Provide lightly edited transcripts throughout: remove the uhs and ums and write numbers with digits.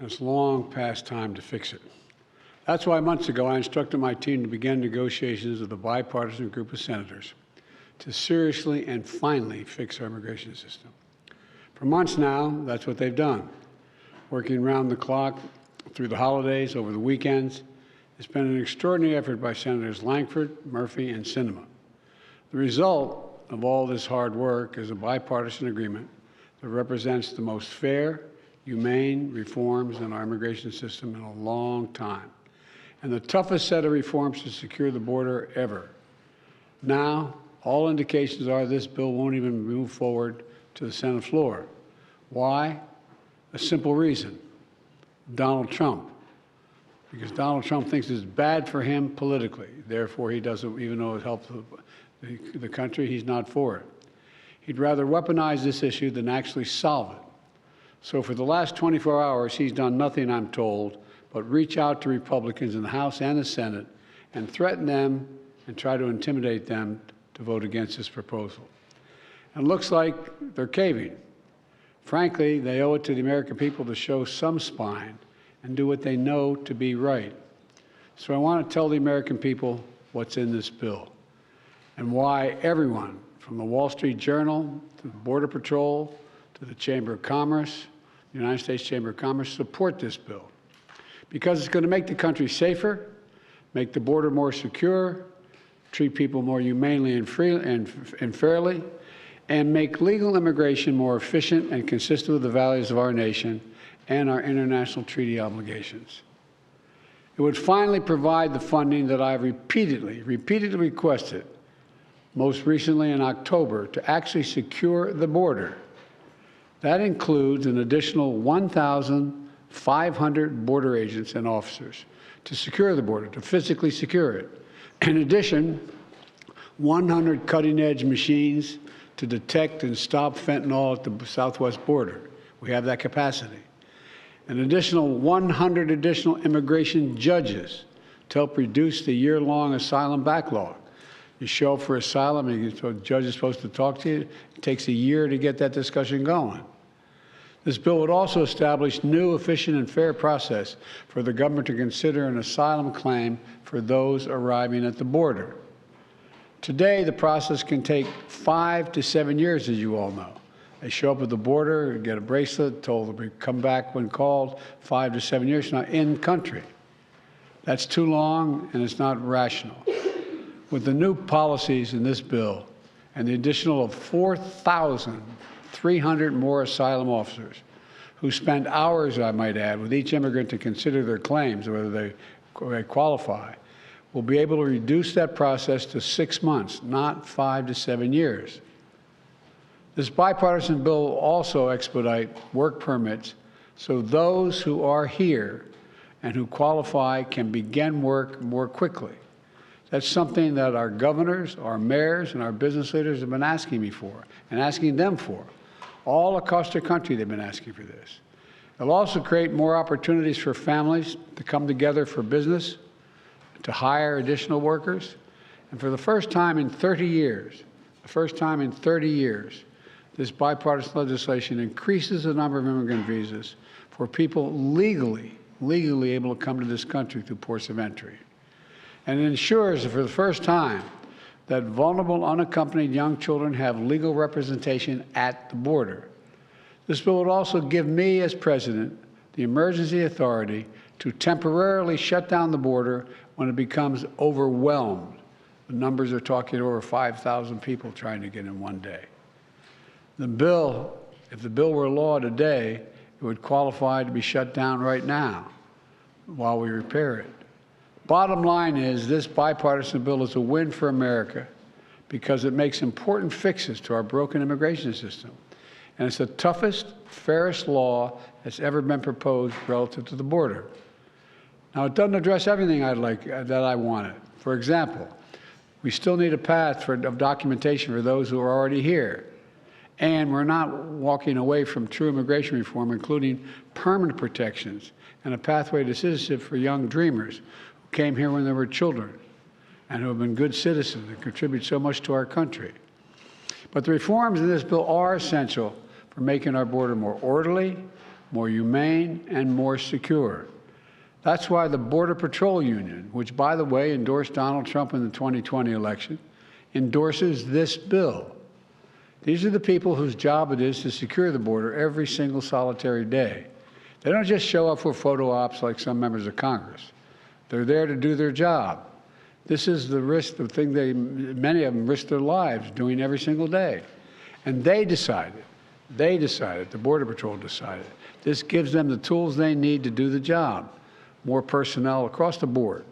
and it's long past time to fix it. That's why months ago I instructed my team to begin negotiations with a bipartisan group of senators to seriously and finally fix our immigration system. For months now, that's what they've done, working around the clock through the holidays, over the weekends. It's been an extraordinary effort by Senators Lankford, Murphy, and Sinema. The result of all this hard work is a bipartisan agreement that represents the most fair, humane reforms in our immigration system in a long time, and the toughest set of reforms to secure the border ever. Now, all indications are this bill won't even move forward to the Senate floor. Why? A simple reason: Donald Trump. Because Donald Trump thinks it's bad for him politically. Therefore, he doesn't, even though it helps the country, he's not for it. He'd rather weaponize this issue than actually solve it. So for the last 24 hours, he's done nothing, I'm told, but reach out to Republicans in the House and the Senate and threaten them and try to intimidate them to vote against this proposal. And it looks like they're caving. Frankly, they owe it to the American people to show some spine and do what they know to be right. So I want to tell the American people what's in this bill and why everyone, from the Wall Street Journal to the Border Patrol to the Chamber of Commerce, the United States Chamber of Commerce, support this bill. Because it's going to make the country safer, make the border more secure, treat people more humanely and fairly, and make legal immigration more efficient and consistent with the values of our nation and our international treaty obligations. It would finally provide the funding that I've repeatedly requested, most recently in October, to actually secure the border. That includes an additional 1,500 border agents and officers to secure the border, to physically secure it. In addition, 100 cutting-edge machines to detect and stop fentanyl at the southwest border. We have that capacity. An additional 100 additional immigration judges to help reduce the year-long asylum backlog. You show up for asylum and the judge is supposed to talk to you. It takes a year to get that discussion going. This bill would also establish new, efficient, and fair process for the government to consider an asylum claim for those arriving at the border. Today, the process can take 5 to 7 years, as you all know. They show up at the border, get a bracelet, told to come back when called, 5 to 7 years from now, in country. That's too long, and it's not rational. With the new policies in this bill and the additional of 4,300 more asylum officers who spend hours, I might add, with each immigrant to consider their claims, whether they qualify, we'll be able to reduce that process to 6 months, not 5 to 7 years. This bipartisan bill will also expedite work permits so those who are here and who qualify can begin work more quickly. That's something that our governors, our mayors, and our business leaders have been asking me for and asking them for. All across the country, they've been asking for this. It'll also create more opportunities for families to come together for business, to hire additional workers. And for the first time in 30 years, this bipartisan legislation increases the number of immigrant visas for people legally able to come to this country through ports of entry. And it ensures that for the first time that vulnerable, unaccompanied young children have legal representation at the border. This bill would also give me, as president, the emergency authority to temporarily shut down the border when it becomes overwhelmed. The numbers are talking over 5,000 people trying to get in one day. The bill, if the bill were law today, it would qualify to be shut down right now while we repair it. Bottom line is, this bipartisan bill is a win for America because it makes important fixes to our broken immigration system. And it's the toughest, fairest law that's ever been proposed relative to the border. Now, it doesn't address everything that I wanted. For example, we still need a path of documentation for those who are already here. And we're not walking away from true immigration reform, including permanent protections and a pathway to citizenship for young dreamers who came here when they were children and who have been good citizens and contribute so much to our country. But the reforms in this bill are essential for making our border more orderly, more humane, and more secure. That's why the Border Patrol Union, which, by the way, endorsed Donald Trump in the 2020 election, endorses this bill. These are the people whose job it is to secure the border every single solitary day. They don't just show up for photo ops like some members of Congress. They're there to do their job. This is the risk, the thing many of them risk their lives doing every single day. And they decided, the Border Patrol decided, this gives them the tools they need to do the job. More personnel across the board.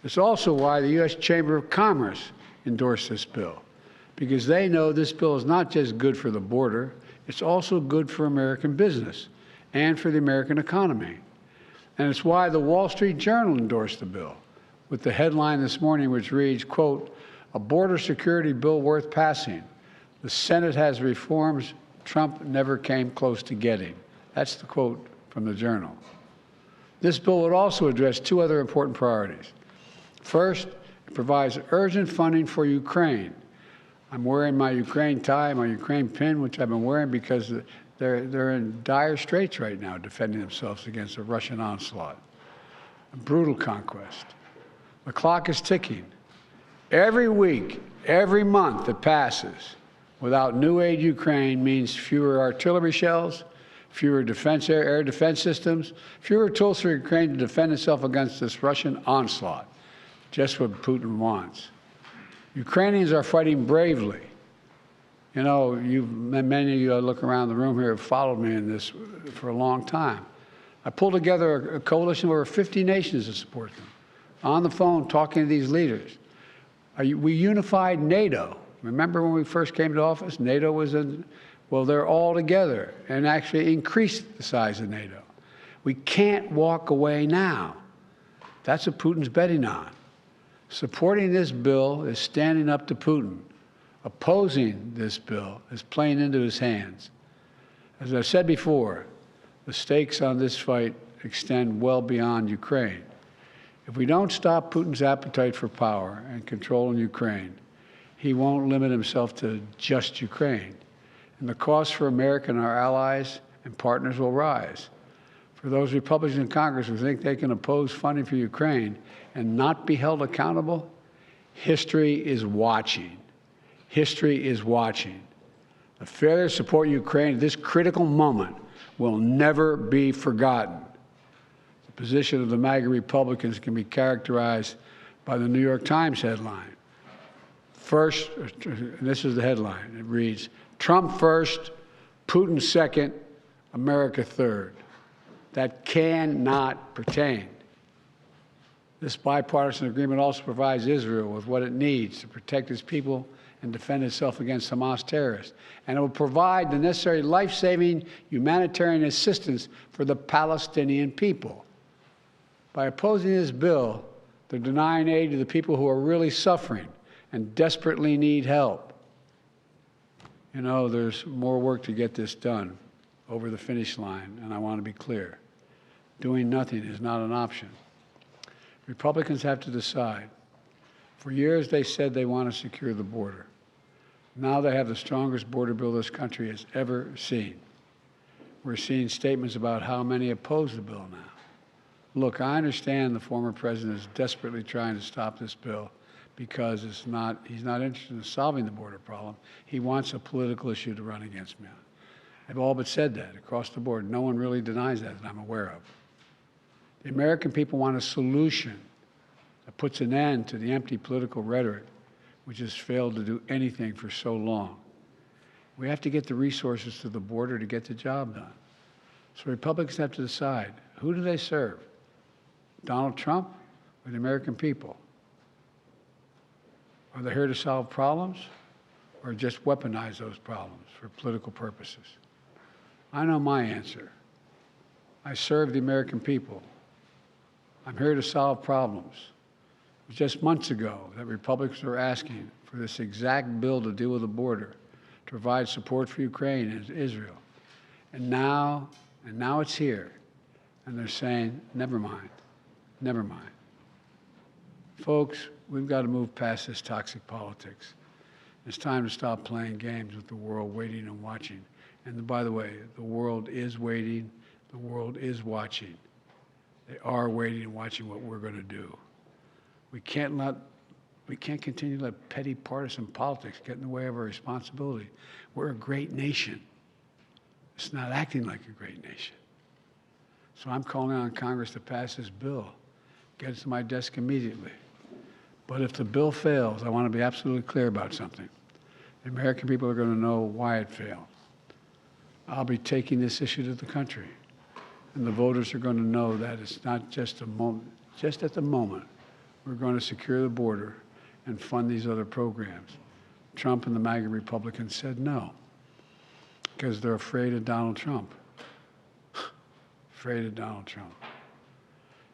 It's also why the U.S. Chamber of Commerce endorsed this bill, because they know this bill is not just good for the border, it's also good for American business and for the American economy. And it's why the Wall Street Journal endorsed the bill, with the headline this morning which reads, quote, "A border security bill worth passing. The Senate has reforms Trump never came close to getting." That's the quote from the Journal. This bill would also address two other important priorities. First, it provides urgent funding for Ukraine. I'm wearing my Ukraine tie, my Ukraine pin, which I've been wearing because they're in dire straits right now defending themselves against a Russian onslaught, a brutal conquest. The clock is ticking. Every week, every month that passes without new aid to Ukraine means fewer artillery shells, fewer air defense systems, fewer tools for Ukraine to defend itself against this Russian onslaught. Just what Putin wants. Ukrainians are fighting bravely. You know, many of you look around the room here have followed me in this for a long time. I pulled together a coalition of over 50 nations to support them. On the phone, talking to these leaders. We unified NATO. Remember when we first came to office? NATO was in. Well, they're all together and actually increased the size of NATO. We can't walk away now. That's what Putin's betting on. Supporting this bill is standing up to Putin. Opposing this bill is playing into his hands. As I said before, the stakes on this fight extend well beyond Ukraine. If we don't stop Putin's appetite for power and control in Ukraine, he won't limit himself to just Ukraine. And the cost for America and our allies and partners will rise. For those Republicans in Congress who think they can oppose funding for Ukraine and not be held accountable, history is watching. History is watching. The failure to support Ukraine at this critical moment will never be forgotten. The position of the MAGA Republicans can be characterized by the New York Times headline. First, and this is the headline, it reads, "Trump first, Putin second, America third." That cannot pertain. This bipartisan agreement also provides Israel with what it needs to protect its people and defend itself against Hamas terrorists. And it will provide the necessary life-saving humanitarian assistance for the Palestinian people. By opposing this bill, they're denying aid to the people who are really suffering and desperately need help. You know, there's more work to get this done over the finish line, and I want to be clear. Doing nothing is not an option. Republicans have to decide. For years, they said they want to secure the border. Now they have the strongest border bill this country has ever seen. We're seeing statements about how many oppose the bill now. Look, I understand the former president is desperately trying to stop this bill because he's not interested in solving the border problem. He wants a political issue to run against me on. They've all but said that across the board. No one really denies that I'm aware of. The American people want a solution that puts an end to the empty political rhetoric which has failed to do anything for so long. We have to get the resources to the border to get the job done. So Republicans have to decide, who do they serve? Donald Trump or the American people? Are they here to solve problems or just weaponize those problems for political purposes? I know my answer. I serve the American people. I'm here to solve problems. It was just months ago that Republicans were asking for this exact bill to deal with the border, to provide support for Ukraine and Israel. And now it's here. And they're saying, never mind, never mind. Folks, we've got to move past this toxic politics. It's time to stop playing games with the world waiting and watching. And by the way, the world is waiting The world is watching. They are waiting and watching what we're going to do. We can't continue to let petty partisan politics get in the way of our responsibility. We're a great nation. It's not acting like a great nation. So I'm calling on Congress to pass this bill, get it to my desk immediately. But if the bill fails, I want to be absolutely clear about something. The American people are going to know why it failed. I'll be taking this issue to the country, and the voters are going to know that it's not just a moment, just at the moment, we're going to secure the border and fund these other programs. Trump and the MAGA Republicans said no, because they're afraid of Donald Trump. Afraid of Donald Trump.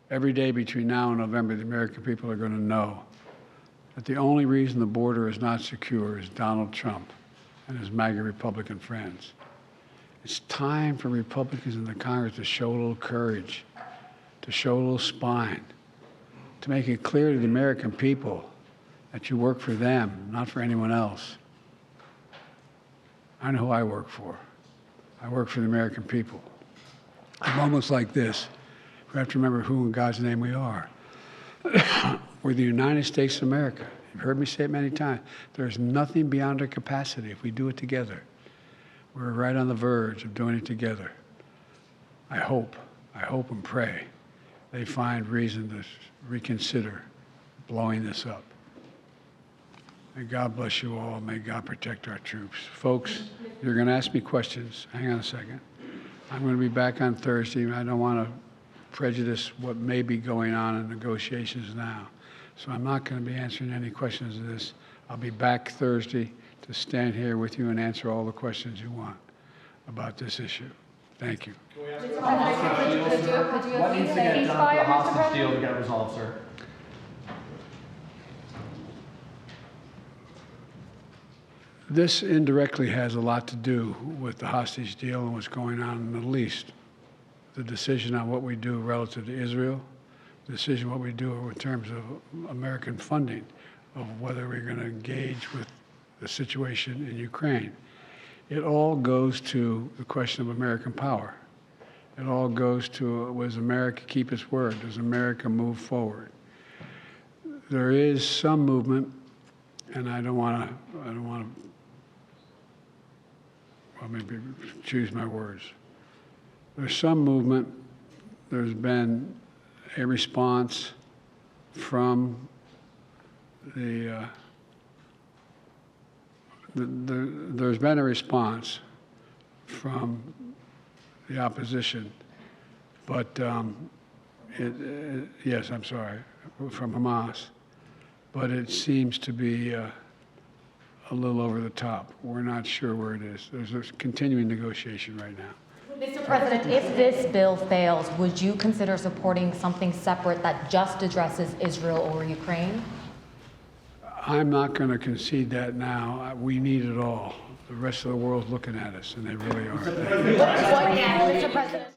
Every day between now and November, the American people are going to know that the only reason the border is not secure is Donald Trump and his MAGA Republican friends. It's time for Republicans in the Congress to show a little courage, to show a little spine, to make it clear to the American people that you work for them, not for anyone else. I know who I work for. I work for the American people. In moments like this, we have to remember who in God's name we are. We're the United States of America. You've heard me say it many times. There's nothing beyond our capacity if we do it together. We're right on the verge of doing it together. I hope and pray they find reason to reconsider blowing this up. May God bless you all. May God protect our troops. Folks, you're going to ask me questions. Hang on a second. I'm going to be back on Thursday. I don't want to prejudice what may be going on in negotiations now. So I'm not going to be answering any questions of this. I'll be back Thursday to stand here with you and answer all the questions you want about this issue. Thank you. What needs to get done for the hostage deal to get resolved, sir? This indirectly has a lot to do with the hostage deal and what's going on in the Middle East. The decision on what we do relative to Israel, the decision what we do in terms of American funding, of whether we're going to engage with the situation in Ukraine. It all goes to the question of American power. It all goes to, does America keep its word? Does America move forward? There is some movement, and I don't want to, well, maybe choose my words. There's some movement. There's been a response from there's been a response from the opposition, but yes, I'm sorry, from Hamas, but it seems to be a little over the top. We're not sure where it is. There's a continuing negotiation right now. Mr. President, if this bill fails, would you consider supporting something separate that just addresses Israel or Ukraine? I'm not going to concede that now. We need it all. The rest of the world's looking at us, and they really are. Mr. President.